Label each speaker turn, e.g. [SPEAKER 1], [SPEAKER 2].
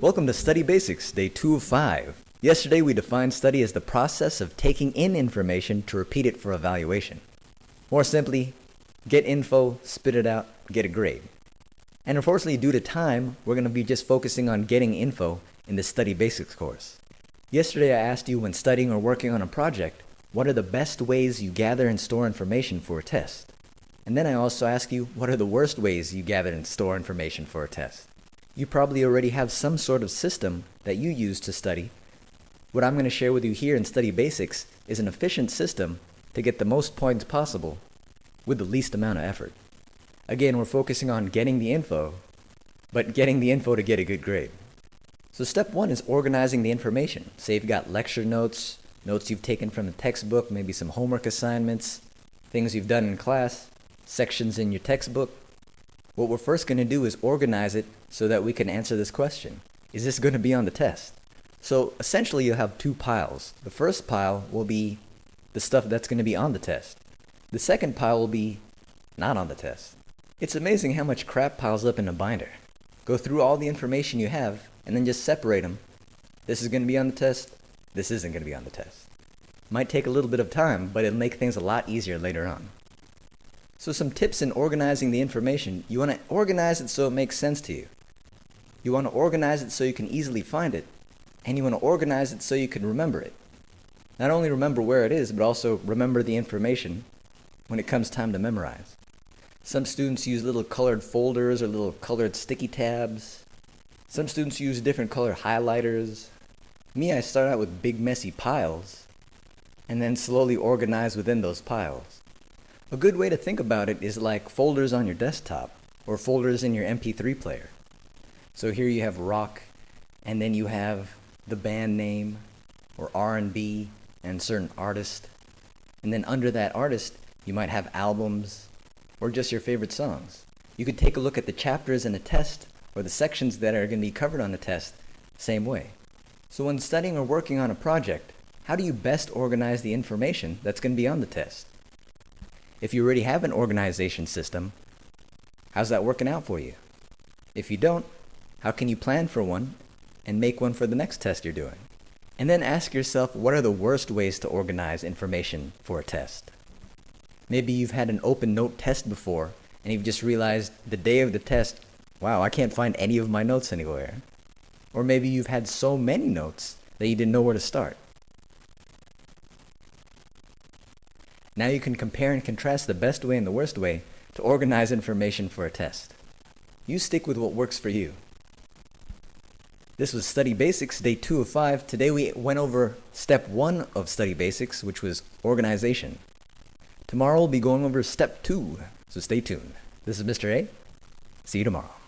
[SPEAKER 1] Welcome to Study Basics, Day 2 of 5. Yesterday we defined study as the process of taking in information to repeat it for evaluation. More simply, get info, spit it out, get a grade. And unfortunately, due to time, we're going to be just focusing on getting info in the Study Basics course. Yesterday I asked you, when studying or working on a project, what are the best ways you gather and store information for a test? And then I also asked you, what are the worst ways you gather and store information for a test? You probably already have some sort of system that you use to study. What I'm going to share with you here in Study Basics is an efficient system to get the most points possible with the least amount of effort. Again, we're focusing on getting the info, but getting the info to get a good grade. So step 1 is organizing the information. Say you've got lecture notes, notes you've taken from the textbook, maybe some homework assignments, things you've done in class, sections in your textbook. What we're first going to do is organize it so that we can answer this question. Is this going to be on the test? So essentially you'll have two piles. The first pile will be the stuff that's going to be on the test. The second pile will be not on the test. It's amazing how much crap piles up in a binder. Go through all the information you have and then just separate them. This is going to be on the test. This isn't going to be on the test. Might take a little bit of time, but it'll make things a lot easier later on. So some tips in organizing the information. You want to organize it so it makes sense to you. You want to organize it so you can easily find it. And you want to organize it so you can remember it. Not only remember where it is, but also remember the information when it comes time to memorize. Some students use little colored folders or little colored sticky tabs. Some students use different color highlighters. Me, I start out with big messy piles and then slowly organize within those piles. A good way to think about it is like folders on your desktop or folders in your MP3 player. So here you have rock, and then you have the band name or R&B and certain artist. And then under that artist, you might have albums or just your favorite songs. You could take a look at the chapters in a test or the sections that are going to be covered on the test same way. So when studying or working on a project, how do you best organize the information that's going to be on the test? If you already have an organization system, how's that working out for you? If you don't, how can you plan for one and make one for the next test you're doing? And then ask yourself, what are the worst ways to organize information for a test? Maybe you've had an open note test before and you've just realized the day of the test, wow, I can't find any of my notes anywhere. Or maybe you've had so many notes that you didn't know where to start. Now you can compare and contrast the best way and the worst way to organize information for a test. You stick with what works for you. This was Study Basics, Day 2 of 5. Today we went over Step 1 of Study Basics, which was organization. Tomorrow we'll be going over Step 2, so stay tuned. This is Mr. A. See you tomorrow.